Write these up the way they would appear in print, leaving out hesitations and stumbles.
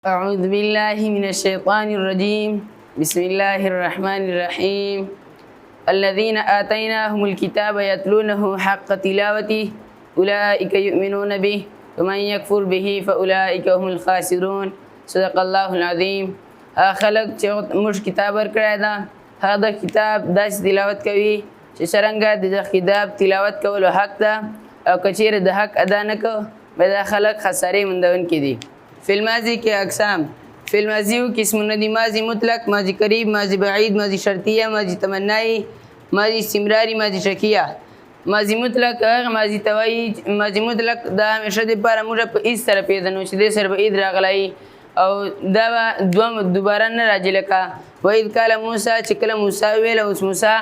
أعوذ بالله من الشيطان الرجيم. بسم الله الرحمن الرحيم. الذين آتيناهم الكتاب يتلونه حق تلاوته أولئك يؤمنون به ومن يكفر به فأولئك هم الخاسرون. صدق الله العظيم. خلق مش كتاب ورکړی هذا كتاب داس تلاوت کوي چې څرنګه د کتاب تلاوت کولو حق ده او کچیر د حق ادا نه کو بدا خلق خسارې مندون کې دي. فی الماضی کے اقسام فی الماضی قسمونه دي ماضی مطلق، ماضی قریب، ماضی بعید، ماضی شرطیه، ماضی تمنائی، ماضی استمراری، ماضی شکیه. ماضی مطلق هغه ماضی توایی ماضی مطلق دا همیشه د پاره موږ په ایس سره پیژنو چې د سره به اید راغلی او دا دوباره نه راځي لکه وید کاله موسی چې کله موسی ویل اوس موسی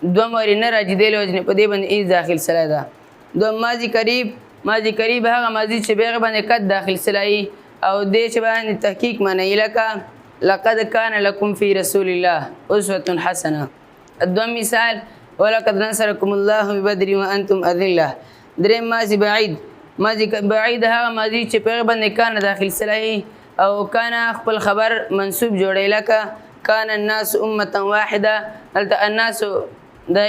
دوم وری نه راځي دی لوجنه په دې باندې ایز داخل سره ده. دوم ماضی قریب هغه ماضی چې بیغه باندې قد داخل سلای او دې چې باندې تحقیق معنی لکه لقد كان لكم في رسول الله اسوه حسنه. الدوم مثال ولقد نصركم الله ببدر وانتم اذله. دریم ماضی بعید هغه ماضی چې بیغه باندې کان داخل سلای او کان خپل خبر منصوب جوړی لکه کان الناس امه واحده. هلته الناس دا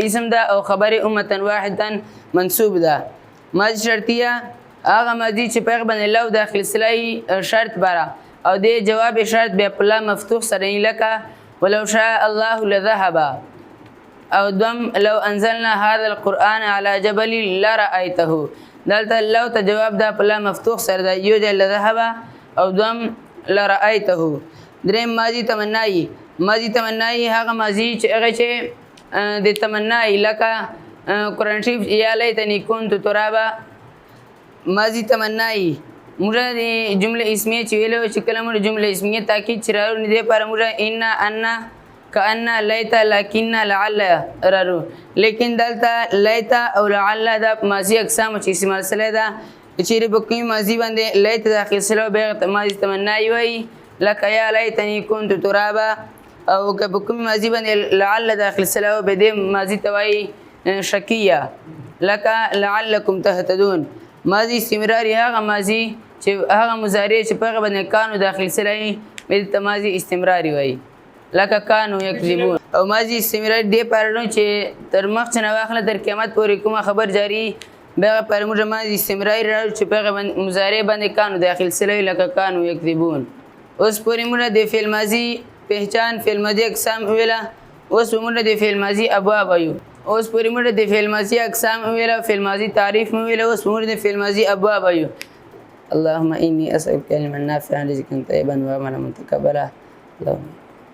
اسم دا او خبر امه واحدا منصوب ده. ماضی شرطیه هغه ماضی چې پیغ باندې لو داخل سلای شرط برا او د جواب شرط بیا په لا مفتوح سره لکه ولو شاء الله لذهب. او دم لو انزلنا هذا القرآن على جبل لرأيته. دلته لو ته جواب دا په لا مفتوح سره ده یو د لذهب او دم لرأيته. دریم ماضی تمنائی هغه ماضی چې هغه چې د تمنائی لکه قرآن شریف یا لیتنی کنت ترابا. ماضی تمنائی موږ د جمله اسمیه چې ویلو چې کله موږ جمله اسمیه تاکید چې راوړو نه دی پر موږ ان کأن لیت لکن لعل رارو لیکن دلته لیت او لعل دا ماضی اقسام چې استعمال سره ده چې په کوم ماضی باندې لیت داخل سره به ماضی تمنائی وای لکه یا لیتنی کنت ترابا او که په کوم ماضی باندې لعل داخل سره به د ماضی توای شکیه لکه لعلکم تهتدون. ماضی استمراری هغه ماضی چې هغه مضارع چې په باندې کانو داخل سره به د ماضی استمراری وای لکه کانو یکذبون. او ماضی استمراری دی پرنو چې تر مخ نه واخله تر قیامت پورې کومه خبر جاری به پر موږ ماضی استمراری راو چې په مضارع باندې کانو داخل سره لکه کانو یکذبون. اوس پورې موږ د فعل ماضی پہچان فعل ماضی اقسام ویلا اوس موږ د فعل ماضی ابواب وایو. اوس پورې موږ د فعل ماضی اقسام ویلا فعل ماضی تعریف ویلا اوس موږ د فعل ماضی ابواب وایو. اللهم اني اسالك علما نافعا رزقا طيبا وعملا متقبلا. اللهم